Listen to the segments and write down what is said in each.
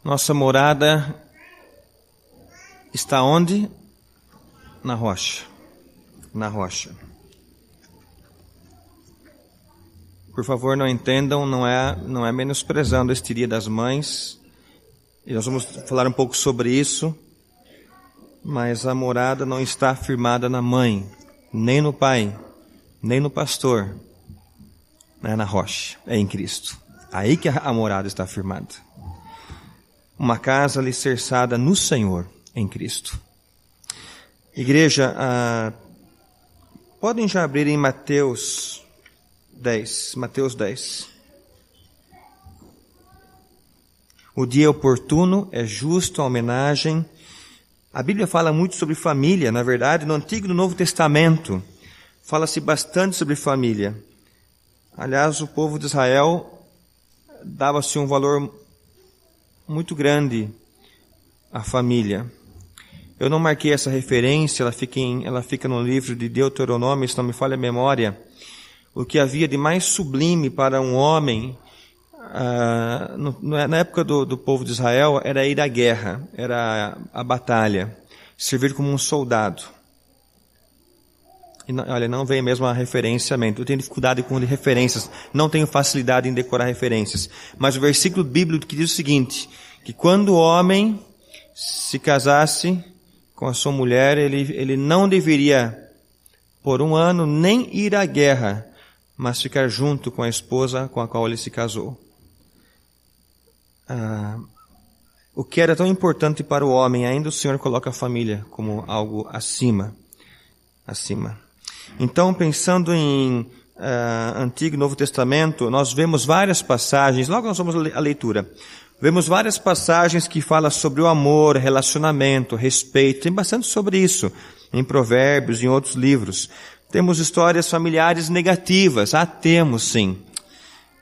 Nossa morada está onde? Na rocha. Na rocha. Por favor, não entendam, não é menosprezando este Dia das Mães. E nós vamos falar um pouco sobre isso. Mas a morada não está firmada na mãe, nem no pai, nem no pastor. É na rocha, é em Cristo. Aí que a morada está firmada. Uma casa alicerçada no Senhor, em Cristo. Igreja, podem já abrir em Mateus 10. Mateus 10. O dia oportuno é justo, a homenagem. A Bíblia fala muito sobre família, na verdade, no Antigo e no Novo Testamento. Fala-se bastante sobre família. Aliás, o povo de Israel dava-se um valor muito grande à família. Eu não marquei essa referência, ela fica no livro de Deuteronômio, se não me falha a memória. O que havia de mais sublime para um homem, na época do povo de Israel, era ir à guerra, era a batalha, servir como um soldado. E não veio mesmo a referência à mente. Eu tenho dificuldade com referências, não tenho facilidade em decorar referências. Mas o versículo bíblico que diz o seguinte, que quando o homem se casasse com a sua mulher, ele não deveria, por um ano, nem ir à guerra, mas ficar junto com a esposa com a qual ele se casou. O que era tão importante para o homem, ainda o Senhor coloca a família como algo acima. Então, pensando em Antigo e Novo Testamento, nós vemos várias passagens, logo nós vamos à leitura, vemos várias passagens que falam sobre o amor, relacionamento, respeito, tem bastante sobre isso, em Provérbios, em outros livros. Temos histórias familiares negativas, temos sim.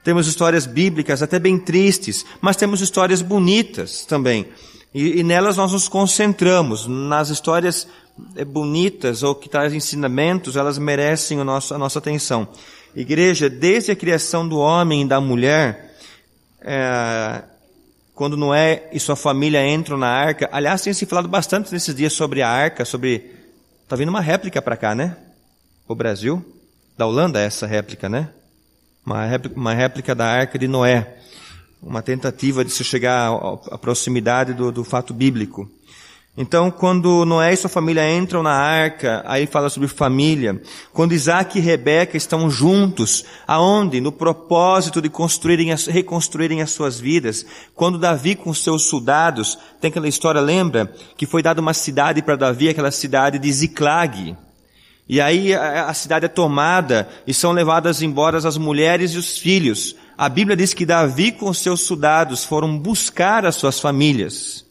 Temos histórias bíblicas até bem tristes, mas temos histórias bonitas também. E nelas nós nos concentramos. Nas histórias bonitas ou que trazem ensinamentos, elas merecem a nossa atenção. Igreja, desde a criação do homem e da mulher, quando Noé e sua família entram na arca, aliás, tem se falado bastante nesses dias sobre a arca, tá vindo uma réplica para cá, né? O Brasil, da Holanda, essa réplica, né? Uma réplica da arca de Noé. Uma tentativa de se chegar à proximidade do fato bíblico. Então, quando Noé e sua família entram na arca, aí fala sobre família. Quando Isaac e Rebeca estão juntos, aonde? No propósito de reconstruírem as suas vidas. Quando Davi com seus soldados, tem aquela história, lembra? Que foi dada uma cidade para Davi, aquela cidade de Ziclag. E aí a cidade é tomada e são levadas embora as mulheres e os filhos. A Bíblia diz que Davi com seus soldados foram buscar as suas famílias.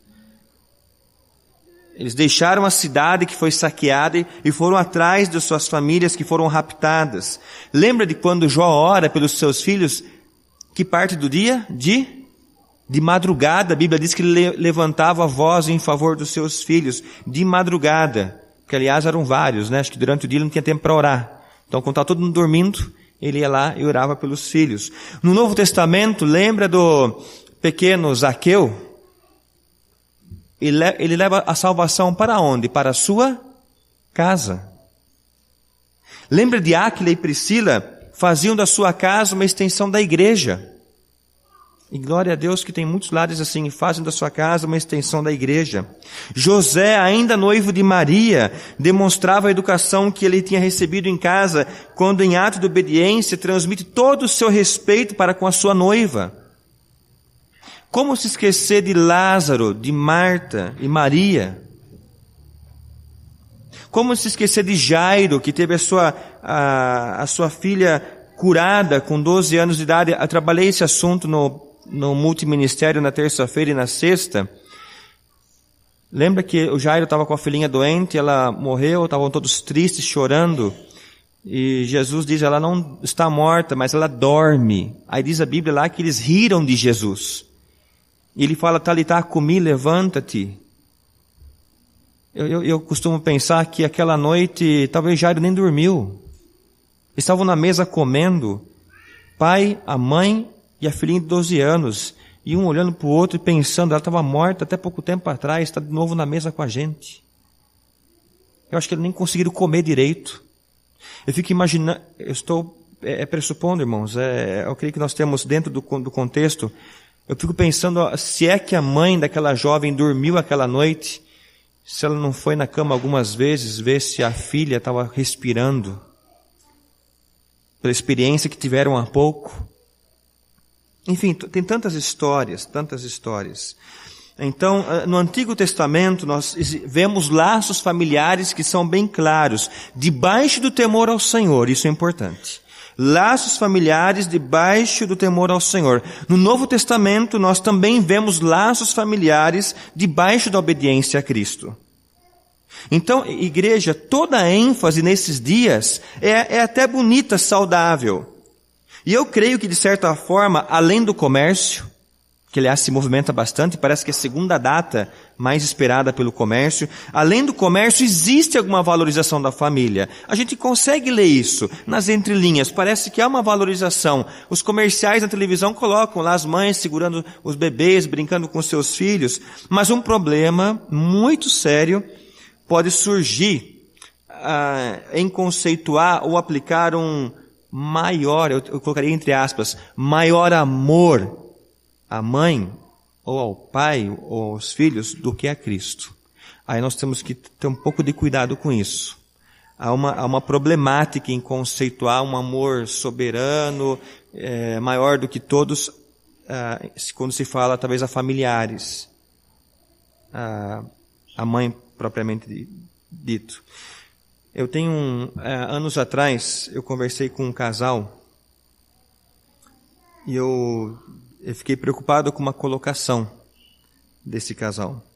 Eles deixaram a cidade que foi saqueada e foram atrás de suas famílias que foram raptadas. Lembra de quando Jó ora pelos seus filhos? Que parte do dia? De madrugada. A Bíblia diz que ele levantava a voz em favor dos seus filhos. De madrugada. Porque, aliás, eram vários, né? Acho que durante o dia ele não tinha tempo para orar. Então, quando estava todo mundo dormindo, ele ia lá e orava pelos filhos. No Novo Testamento, lembra do pequeno Zaqueu? Ele leva a salvação para onde? Para a sua casa. Lembra de Áquila e Priscila? Faziam da sua casa uma extensão da igreja. E glória a Deus que tem muitos lares assim, fazem da sua casa uma extensão da igreja. José, ainda noivo de Maria, demonstrava a educação que ele tinha recebido em casa, quando em ato de obediência transmite todo o seu respeito para com a sua noiva. Como se esquecer de Lázaro, de Marta e Maria? Como se esquecer de Jairo, que teve a sua filha curada com 12 anos de idade? Eu trabalhei esse assunto no multiministério na terça-feira e na sexta. Lembra que o Jairo estava com a filhinha doente, ela morreu, estavam todos tristes, chorando. E Jesus diz, ela não está morta, mas ela dorme. Aí diz a Bíblia lá que eles riram de Jesus. E ele fala, Talitá cumi, levanta-te. Eu costumo pensar que aquela noite, talvez Jairo nem dormiu. Estavam na mesa comendo, pai, a mãe e a filhinha de 12 anos. E um olhando para o outro e pensando, ela estava morta até pouco tempo atrás, está de novo na mesa com a gente. Eu acho que eles nem conseguiram comer direito. Eu fico imaginando, eu estou pressupondo, irmãos, eu creio que nós temos dentro do contexto, eu fico pensando, se é que a mãe daquela jovem dormiu aquela noite, se ela não foi na cama algumas vezes, ver se a filha estava respirando, pela experiência que tiveram há pouco. Enfim, tem tantas histórias, tantas histórias. Então, no Antigo Testamento, nós vemos laços familiares que são bem claros, debaixo do temor ao Senhor, isso é importante. Laços familiares debaixo do temor ao Senhor. No Novo Testamento, nós também vemos laços familiares debaixo da obediência a Cristo. Então, igreja, toda a ênfase nesses dias é até bonita, saudável. E eu creio que, de certa forma, além do comércio, que aliás se movimenta bastante, parece que é a segunda data mais esperada pelo comércio, além do comércio existe alguma valorização da família. A gente consegue ler isso nas entrelinhas, parece que há uma valorização. Os comerciais na televisão colocam lá as mães segurando os bebês, brincando com seus filhos, mas um problema muito sério pode surgir em conceituar ou aplicar um maior, eu colocaria entre aspas, maior amor à mãe, ou ao pai, ou aos filhos, do que a Cristo. Aí nós temos que ter um pouco de cuidado com isso. Há uma problemática em conceituar um amor soberano, maior do que todos, quando se fala talvez a familiares. A mãe propriamente dito. Eu tenho, anos atrás, eu conversei com um casal, e eu fiquei preocupado com uma colocação desse casal.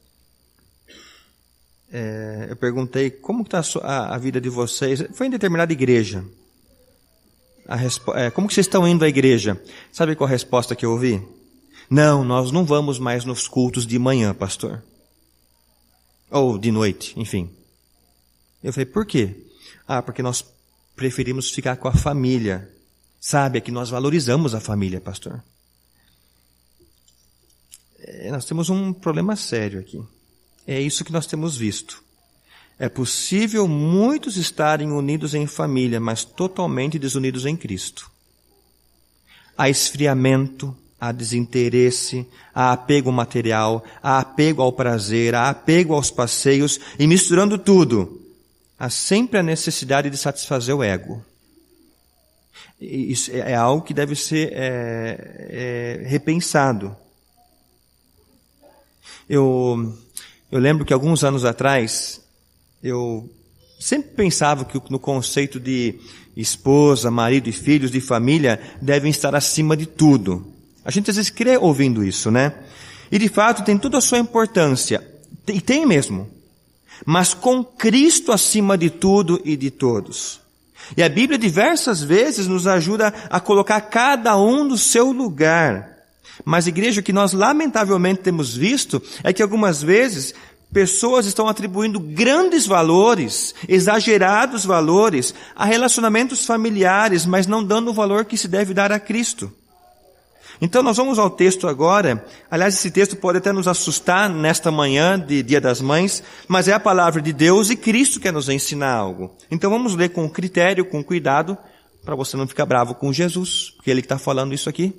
Eu perguntei, como está a vida de vocês? Foi em determinada igreja. Como que vocês estão indo à igreja? Sabe qual a resposta que eu ouvi? Não, nós não vamos mais nos cultos de manhã, pastor. Ou de noite, enfim. Eu falei, por quê? Porque nós preferimos ficar com a família. Sabe, é que nós valorizamos a família, pastor. Nós temos um problema sério aqui. É isso que nós temos visto. É possível muitos estarem unidos em família, mas totalmente desunidos em Cristo. Há esfriamento, há desinteresse, há apego material, há apego ao prazer, há apego aos passeios, e misturando tudo, há sempre a necessidade de satisfazer o ego. Isso é algo que deve ser repensado. Eu lembro que alguns anos atrás, eu sempre pensava que no conceito de esposa, marido e filhos, de família, devem estar acima de tudo. A gente às vezes crê ouvindo isso, né? E de fato tem toda a sua importância. E tem mesmo. Mas com Cristo acima de tudo e de todos. E a Bíblia diversas vezes nos ajuda a colocar cada um no seu lugar. Mas, igreja, o que nós lamentavelmente temos visto é que algumas vezes pessoas estão atribuindo grandes valores, exagerados valores, a relacionamentos familiares, mas não dando o valor que se deve dar a Cristo. Então nós vamos ao texto agora. Aliás, esse texto pode até nos assustar nesta manhã de Dia das Mães, mas é a palavra de Deus e Cristo quer nos ensinar algo. Então vamos ler com critério, com cuidado, para você não ficar bravo com Jesus, porque Ele que está falando isso aqui.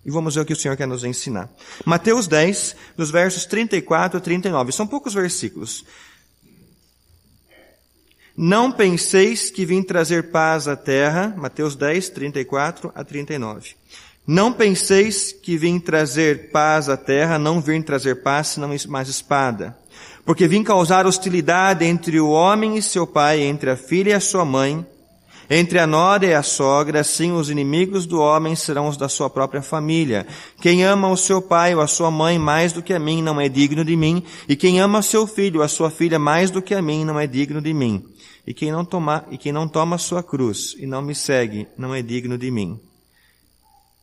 E vamos ver o que o Senhor quer nos ensinar. Mateus 10, nos versos 34 a 39. São poucos versículos. Não penseis que vim trazer paz à terra. Mateus 10, 34 a 39. Não penseis que vim trazer paz à terra, não vim trazer paz, senão mais espada. Porque vim causar hostilidade entre o homem e seu pai, entre a filha e a sua mãe, entre a nora e a sogra, assim os inimigos do homem serão os da sua própria família. Quem ama o seu pai ou a sua mãe mais do que a mim não é digno de mim, e quem ama seu filho ou a sua filha mais do que a mim não é digno de mim. E quem não toma a sua cruz e não me segue não é digno de mim.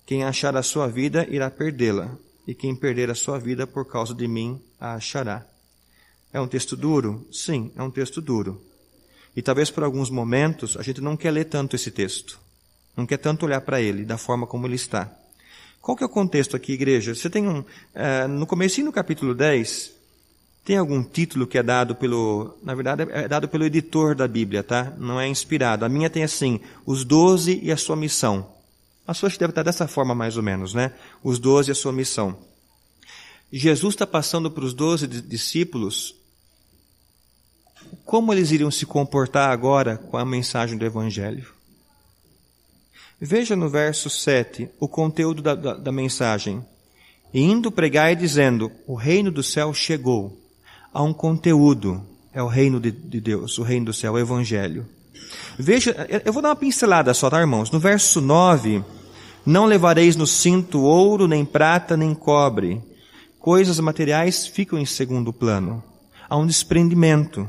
Quem achar a sua vida irá perdê-la, e quem perder a sua vida por causa de mim a achará. É um texto duro? Sim, é um texto duro. E talvez por alguns momentos a gente não quer ler tanto esse texto. Não quer tanto olhar para ele, da forma como ele está. Qual que é o contexto aqui, igreja? Você tem no comecinho do capítulo 10, tem algum título que é dado na verdade é dado pelo editor da Bíblia, tá? Não é inspirado. A minha tem assim, os 12 e a sua missão. A sua deve estar dessa forma mais ou menos, né? Os 12 e a sua missão. Jesus está passando para os 12 discípulos como eles iriam se comportar agora com a mensagem do Evangelho. Veja no verso 7 o conteúdo da mensagem. E indo pregar e dizendo, o reino do céu chegou. Há um conteúdo, é o reino de Deus, o reino do céu, o Evangelho. Veja, eu vou dar uma pincelada só, tá, irmãos? No verso 9, não levareis no cinto ouro, nem prata, nem cobre. Coisas materiais ficam em segundo plano. Há um desprendimento.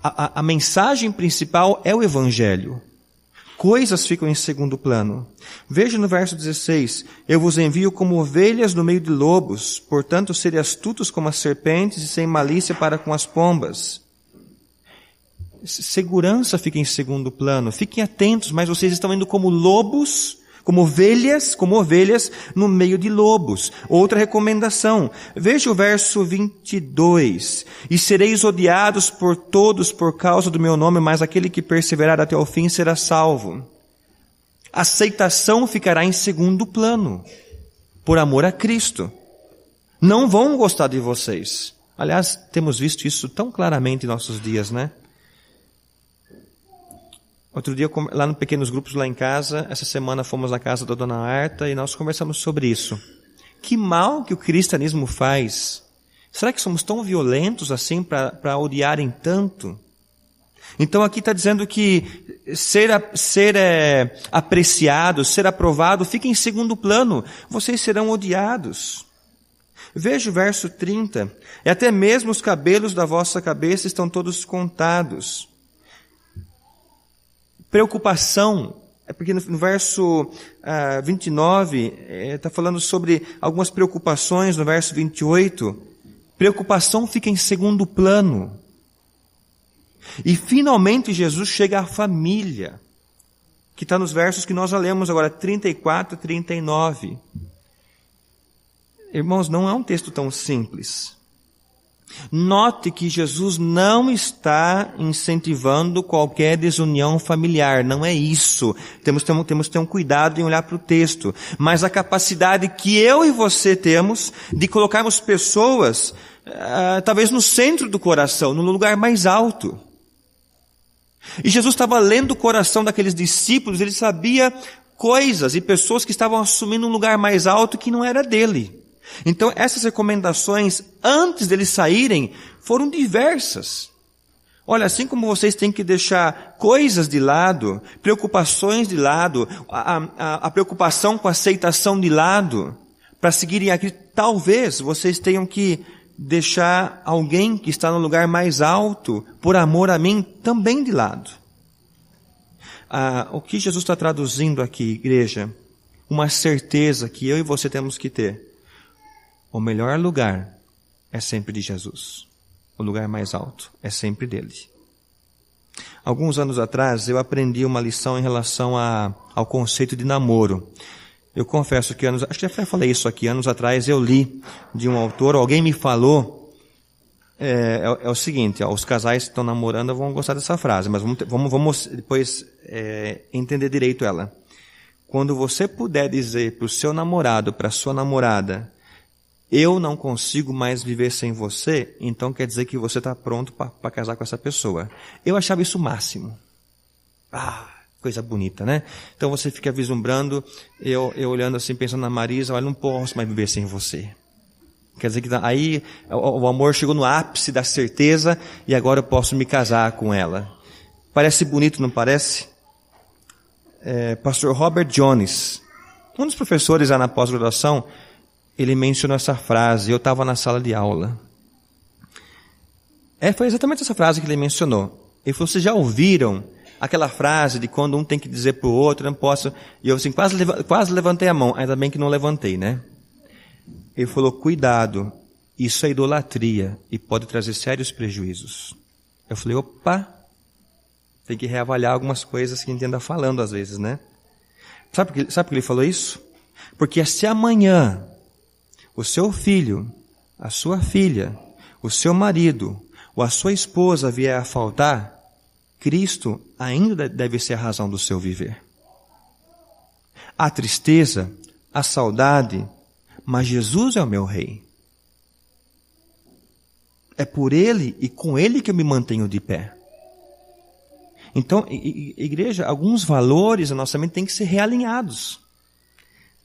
A mensagem principal é o Evangelho. Coisas ficam em segundo plano. Veja no verso 16, eu vos envio como ovelhas no meio de lobos, portanto serem astutos como as serpentes e sem malícia para com as pombas. Segurança fica em segundo plano. Fiquem atentos, mas vocês estão indo como lobos, como ovelhas no meio de lobos. Outra recomendação. Veja o verso 22. E sereis odiados por todos por causa do meu nome, mas aquele que perseverar até o fim será salvo. Aceitação ficará em segundo plano, por amor a Cristo. Não vão gostar de vocês. Aliás, temos visto isso tão claramente em nossos dias, né? Outro dia, lá no Pequenos Grupos, lá em casa, essa semana fomos na casa da Dona Arta e nós conversamos sobre isso. Que mal que o cristianismo faz. Será que somos tão violentos assim para odiarem tanto? Então aqui está dizendo que ser apreciado, ser aprovado, fica em segundo plano. Vocês serão odiados. Veja o verso 30. E até mesmo os cabelos da vossa cabeça estão todos contados. Preocupação, é porque no verso 29, está falando sobre algumas preocupações, no verso 28, preocupação fica em segundo plano. E finalmente Jesus chega à família, que está nos versos que nós já lemos agora, 34 e 39. Irmãos, não é um texto tão simples. Note que Jesus não está incentivando qualquer desunião familiar, não é isso. Temos que ter um cuidado em olhar para o texto. Mas a capacidade que eu e você temos de colocarmos pessoas, talvez no centro do coração, no lugar mais alto. E Jesus estava lendo o coração daqueles discípulos, ele sabia coisas e pessoas que estavam assumindo um lugar mais alto que não era dele. Então, essas recomendações, antes deles saírem, foram diversas. Olha, assim como vocês têm que deixar coisas de lado, preocupações de lado, a preocupação com a aceitação de lado, para seguirem aqui, talvez vocês tenham que deixar alguém que está no lugar mais alto, por amor a mim, também de lado. O que Jesus está traduzindo aqui, igreja? Uma certeza que eu e você temos que ter. O melhor lugar é sempre de Jesus. O lugar mais alto é sempre dele. Alguns anos atrás, eu aprendi uma lição em relação ao conceito de namoro. Eu confesso que acho que já falei isso aqui, anos atrás eu li de um autor, alguém me falou, é o seguinte, os casais que estão namorando vão gostar dessa frase, mas vamos depois entender direito ela. Quando você puder dizer para o seu namorado, para a sua namorada, eu não consigo mais viver sem você, então quer dizer que você está pronto para casar com essa pessoa. Eu achava isso o máximo. Coisa bonita, né? Então você fica vislumbrando, eu olhando assim, pensando na Marisa, olha, não posso mais viver sem você. Quer dizer que aí o amor chegou no ápice da certeza e agora eu posso me casar com ela. Parece bonito, não parece? Pastor Robert Jones, um dos professores lá na pós-graduação, ele mencionou essa frase, eu estava na sala de aula. Foi exatamente essa frase que ele mencionou. Ele falou, vocês já ouviram aquela frase de quando um tem que dizer para o outro, não posso... E eu assim, quase levantei a mão, ainda bem que não levantei, né? Ele falou, cuidado, isso é idolatria e pode trazer sérios prejuízos. Eu falei, opa, tem que reavaliar algumas coisas que a gente anda falando às vezes, né? Sabe por que ele falou isso? Porque se amanhã o seu filho, a sua filha, o seu marido ou a sua esposa vier a faltar, Cristo ainda deve ser a razão do seu viver. A tristeza, a saudade, mas Jesus é o meu rei. É por Ele e com Ele que eu me mantenho de pé. Então, igreja, alguns valores da nossa mente têm que ser realinhados.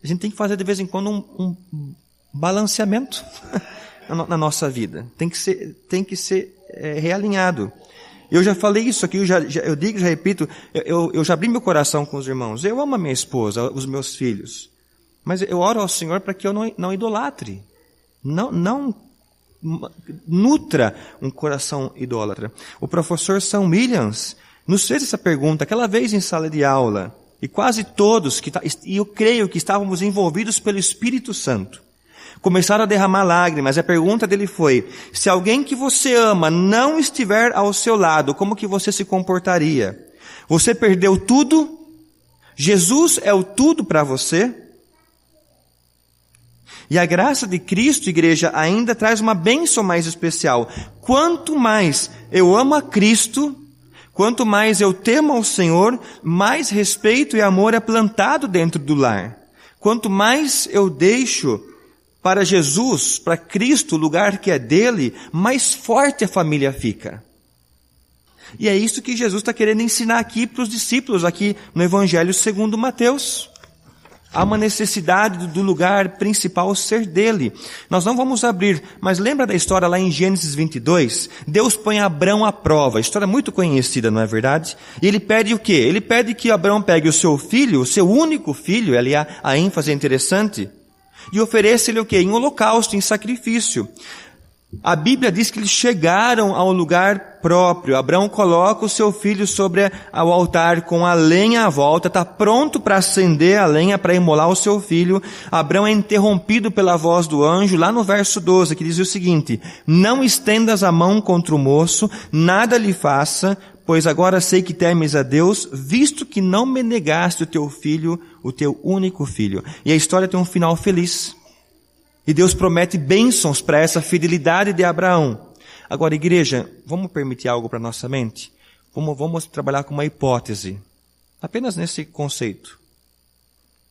A gente tem que fazer de vez em quando um balanceamento na nossa vida. Tem que ser realinhado. Eu já falei isso aqui, eu digo, já repito, eu já abri meu coração com os irmãos. Eu amo a minha esposa, os meus filhos. Mas eu oro ao Senhor para que eu não idolatre. Não nutra um coração idólatra. O professor Sam Williams nos fez essa pergunta aquela vez em sala de aula. E quase todos, e eu creio que estávamos envolvidos pelo Espírito Santo, começaram a derramar lágrimas. A pergunta dele foi: se alguém que você ama não estiver ao seu lado, como que você se comportaria? Você perdeu tudo? Jesus é o tudo para você? E a graça de Cristo, igreja, ainda traz uma bênção mais especial. Quanto mais eu amo a Cristo, quanto mais eu temo ao Senhor, mais respeito e amor é plantado dentro do lar. Quanto mais eu deixo para Jesus, para Cristo, o lugar que é dele, mais forte a família fica. E é isso que Jesus está querendo ensinar aqui para os discípulos, aqui no Evangelho segundo Mateus. Há uma necessidade do lugar principal ser dele. Nós não vamos abrir, mas lembra da história lá em Gênesis 22? Deus põe Abrão à prova. A história é muito conhecida, não é verdade? E ele pede o quê? Ele pede que Abrão pegue o seu filho, o seu único filho, ali a ênfase é interessante, e ofereça-lhe o quê? Em holocausto, em sacrifício. A Bíblia diz que eles chegaram ao lugar próprio. Abraão coloca o seu filho sobre o altar com a lenha à volta, está pronto para acender a lenha para imolar o seu filho. Abraão é interrompido pela voz do anjo, lá no verso 12, que diz o seguinte: não estendas a mão contra o moço, nada lhe faça, pois agora sei que temes a Deus, visto que não me negaste o teu filho, o teu único filho. E a história tem um final feliz. E Deus promete bênçãos para essa fidelidade de Abraão. Agora, igreja, vamos permitir algo para nossa mente? Vamos trabalhar com uma hipótese. Apenas nesse conceito.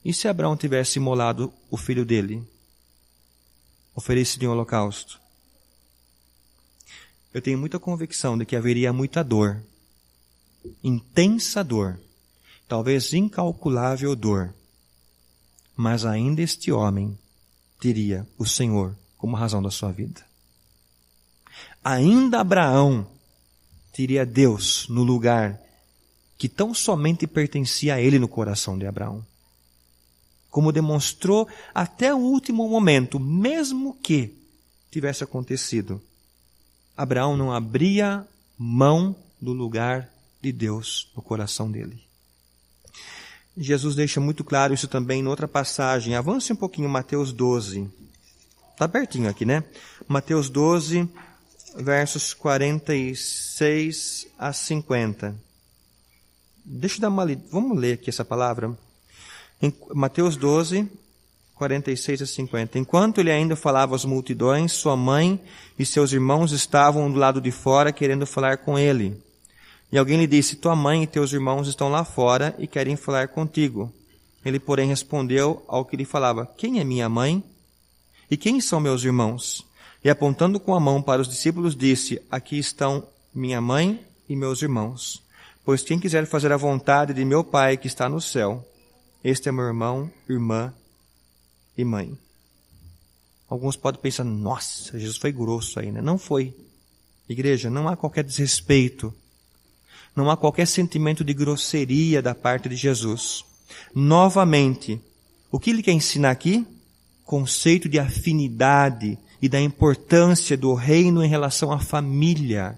E se Abraão tivesse imolado o filho dele? Oferecido em holocausto? Eu tenho muita convicção de que haveria muita dor. Intensa dor. Talvez incalculável dor. Mas ainda este homem teria o Senhor como razão da sua vida. Ainda Abraão teria Deus no lugar que tão somente pertencia a ele no coração de Abraão. Como demonstrou até o último momento, mesmo que tivesse acontecido, Abraão não abria mão do lugar de Deus no coração dele. Jesus deixa muito claro isso também em outra passagem. Avance um pouquinho, Mateus 12. Está pertinho aqui, né? Mateus 12, versos 46 a 50. Deixa eu dar uma lida. Vamos ler aqui essa palavra. Em Mateus 12, 46 a 50. Enquanto ele ainda falava às multidões, sua mãe e seus irmãos estavam do lado de fora querendo falar com ele. E alguém lhe disse: tua mãe e teus irmãos estão lá fora e querem falar contigo. Ele, porém, respondeu ao que lhe falava: quem é minha mãe? E quem são meus irmãos? E apontando com a mão para os discípulos, disse: aqui estão minha mãe e meus irmãos. Pois quem quiser fazer a vontade de meu Pai que está no céu, este é meu irmão, irmã e mãe. Alguns podem pensar: nossa, Jesus foi grosso aí, né? Não foi. Igreja, não há qualquer desrespeito. Não há qualquer sentimento de grosseria da parte de Jesus. Novamente, o que ele quer ensinar aqui? Conceito de afinidade e da importância do reino em relação à família.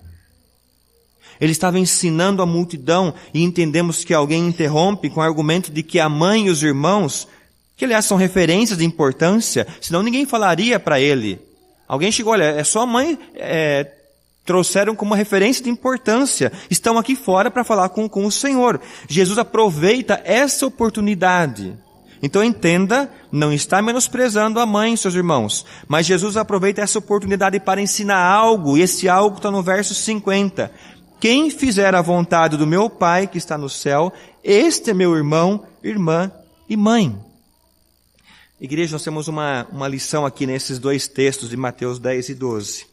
Ele estava ensinando a multidão e entendemos que alguém interrompe com o argumento de que a mãe e os irmãos, que aliás são referências de importância, senão ninguém falaria para ele. Alguém chegou: olha, é sua mãe, trouxeram como uma referência de importância, estão aqui fora para falar com o Senhor. Jesus aproveita essa oportunidade. Então entenda, não está menosprezando a mãe, seus irmãos, mas Jesus aproveita essa oportunidade para ensinar algo, e esse algo está no verso 50. Quem fizer a vontade do meu Pai que está no céu, este é meu irmão, irmã e mãe. Igreja, nós temos uma lição aqui nesses dois textos de Mateus 10 e 12.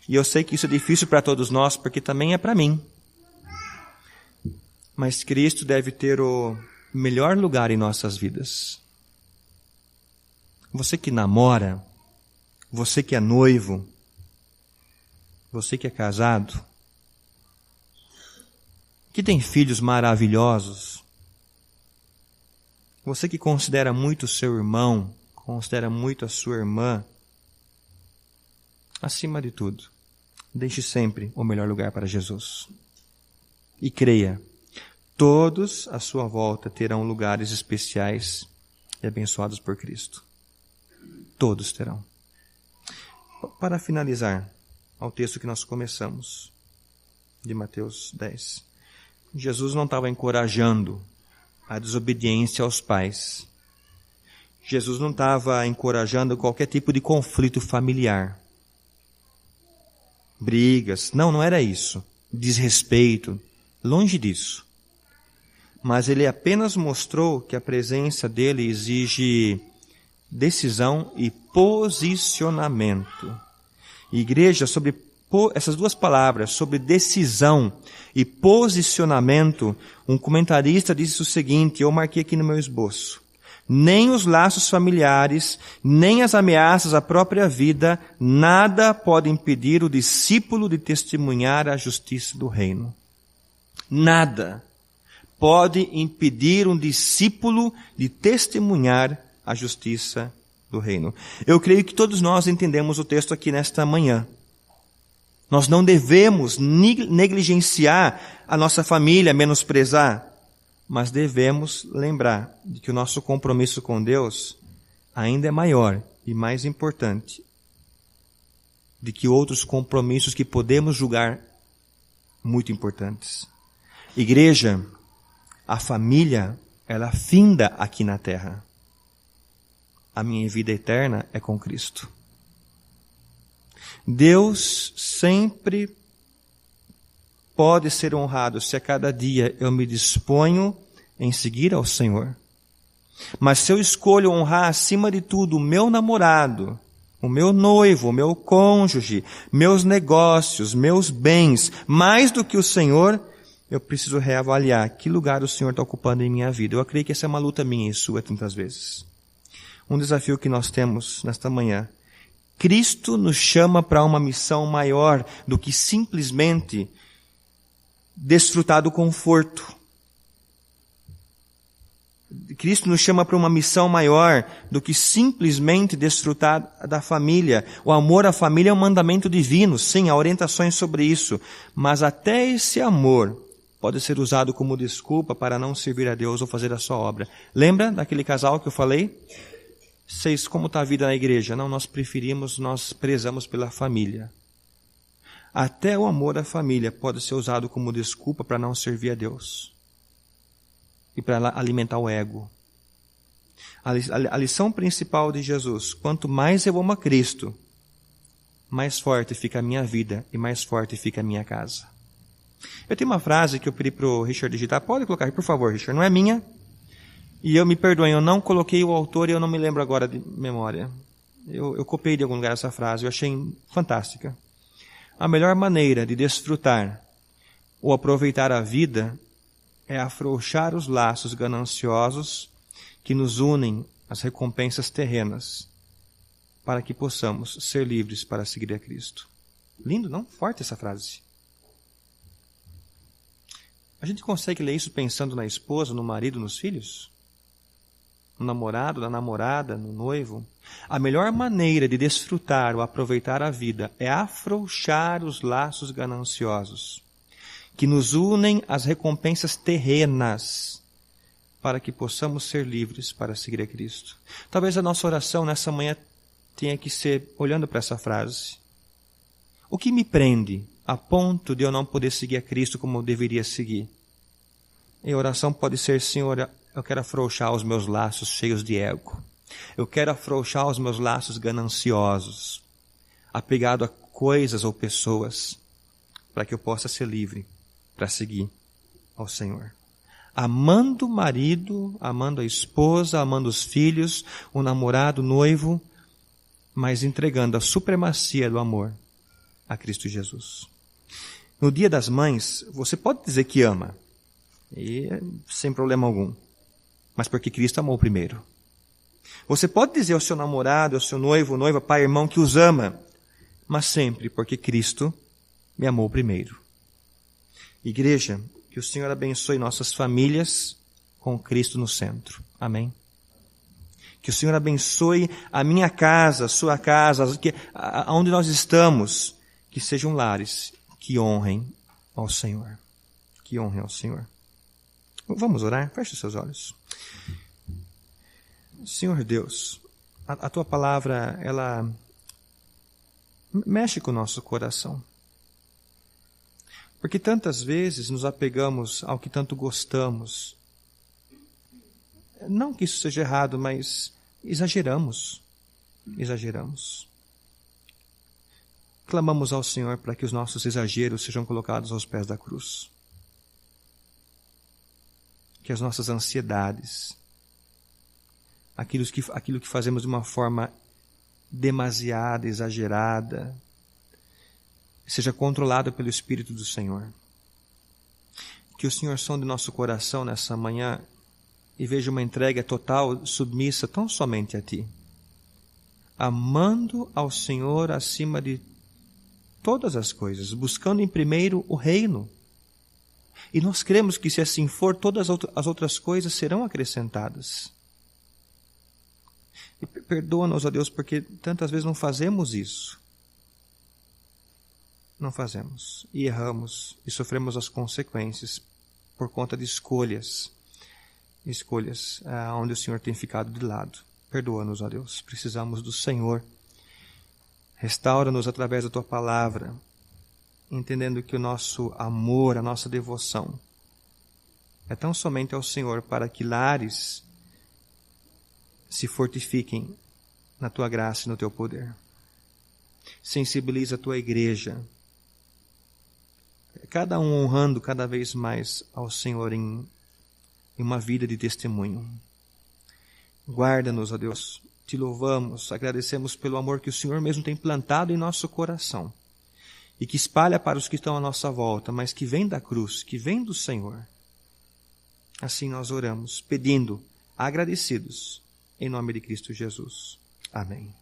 E eu sei que isso é difícil para todos nós, porque também é para mim. Mas Cristo deve ter o melhor lugar em nossas vidas. Você que namora, você que é noivo, você que é casado, que tem filhos maravilhosos, você que considera muito o seu irmão, considera muito a sua irmã, acima de tudo, deixe sempre o melhor lugar para Jesus. E creia, todos à sua volta terão lugares especiais e abençoados por Cristo. Todos terão. Para finalizar, ao texto que nós começamos, de Mateus 10. Jesus não estava encorajando a desobediência aos pais. Jesus não estava encorajando qualquer tipo de conflito familiar. Brigas, não era isso. Desrespeito, longe disso. Mas ele apenas mostrou que a presença dele exige decisão e posicionamento. Igreja, sobre essas duas palavras, sobre decisão e posicionamento, um comentarista disse o seguinte, eu marquei aqui no meu esboço: nem os laços familiares, nem as ameaças à própria vida, nada pode impedir o discípulo de testemunhar a justiça do reino. Nada pode impedir um discípulo de testemunhar a justiça do reino. Eu creio que todos nós entendemos o texto aqui nesta manhã. Nós não devemos negligenciar a nossa família, menosprezar, mas devemos lembrar de que o nosso compromisso com Deus ainda é maior e mais importante do que outros compromissos que podemos julgar muito importantes. Igreja, a família, ela finda aqui na terra. A minha vida eterna é com Cristo. Deus sempre pode ser honrado se a cada dia eu me disponho em seguir ao Senhor. Mas se eu escolho honrar acima de tudo o meu namorado, o meu noivo, o meu cônjuge, meus negócios, meus bens, mais do que o Senhor, eu preciso reavaliar que lugar o Senhor está ocupando em minha vida. Eu acredito que essa é uma luta minha e sua tantas vezes. Um desafio que nós temos nesta manhã. Cristo nos chama para uma missão maior do que simplesmente desfrutar do conforto. Cristo nos chama para uma missão maior do que simplesmente desfrutar da família. O amor à família é um mandamento divino, sim, há orientações sobre isso. Mas até esse amor pode ser usado como desculpa para não servir a Deus ou fazer a sua obra. Lembra daquele casal que eu falei? Vocês, como está a vida na igreja? Não, nós prezamos pela família. Até o amor à família pode ser usado como desculpa para não servir a Deus. E para alimentar o ego. A lição principal de Jesus, quanto mais eu amo a Cristo, mais forte fica a minha vida e mais forte fica a minha casa. Eu tenho uma frase que eu pedi para o Richard digitar. Pode colocar aí, por favor, Richard. Não é minha. E eu me perdoem, eu não coloquei o autor e eu não me lembro agora de memória. Eu copiei de algum lugar essa frase, eu achei fantástica. A melhor maneira de desfrutar ou aproveitar a vida é afrouxar os laços gananciosos que nos unem às recompensas terrenas, para que possamos ser livres para seguir a Cristo. Lindo, não? Forte essa frase. A gente consegue ler isso pensando na esposa, no marido, nos filhos? No namorado, na namorada, no noivo? A melhor maneira de desfrutar ou aproveitar a vida é afrouxar os laços gananciosos que nos unem às recompensas terrenas para que possamos ser livres para seguir a Cristo. Talvez a nossa oração nessa manhã tenha que ser olhando para essa frase. O que me prende a ponto de eu não poder seguir a Cristo como eu deveria seguir. E a oração pode ser: Senhor, eu quero afrouxar os meus laços cheios de ego. Eu quero afrouxar os meus laços gananciosos, apegado a coisas ou pessoas, para que eu possa ser livre para seguir ao Senhor. Amando o marido, amando a esposa, amando os filhos, o namorado, o noivo, mas entregando a supremacia do amor a Cristo Jesus. No Dia das Mães, você pode dizer que ama, e sem problema algum, mas porque Cristo amou primeiro. Você pode dizer ao seu namorado, ao seu noivo, noiva, pai, irmão, que os ama, mas sempre porque Cristo me amou primeiro. Igreja, que o Senhor abençoe nossas famílias com Cristo no centro. Amém? Que o Senhor abençoe a minha casa, a sua casa, onde nós estamos, que sejam lares que honrem ao Senhor. Que honrem ao Senhor. Vamos orar? Feche os seus olhos. Senhor Deus, a Tua palavra, ela mexe com o nosso coração. Porque tantas vezes nos apegamos ao que tanto gostamos. Não que isso seja errado, mas exageramos. Clamamos ao Senhor para que os nossos exageros sejam colocados aos pés da cruz. Que as nossas ansiedades, aquilo que fazemos de uma forma demasiada, exagerada, seja controlado pelo Espírito do Senhor. Que o Senhor sonde nosso coração nessa manhã e veja uma entrega total, submissa tão somente a Ti. Amando ao Senhor acima de todas as coisas, buscando em primeiro o reino. E nós cremos que se assim for, todas as outras coisas serão acrescentadas. E perdoa-nos, ó Deus, porque tantas vezes não fazemos isso. Não fazemos. E erramos. E sofremos as consequências por conta de escolhas. Escolhas onde o Senhor tem ficado de lado. Perdoa-nos, ó Deus. Precisamos do Senhor. Restaura-nos através da Tua palavra, entendendo que o nosso amor, a nossa devoção é tão somente ao Senhor, para que lares se fortifiquem na Tua graça e no Teu poder. Sensibiliza a Tua igreja, cada um honrando cada vez mais ao Senhor em uma vida de testemunho. Guarda-nos, ó Deus, Te louvamos, agradecemos pelo amor que o Senhor mesmo tem plantado em nosso coração e que espalha para os que estão à nossa volta, mas que vem da cruz, que vem do Senhor. Assim nós oramos, pedindo, agradecidos, em nome de Cristo Jesus. Amém.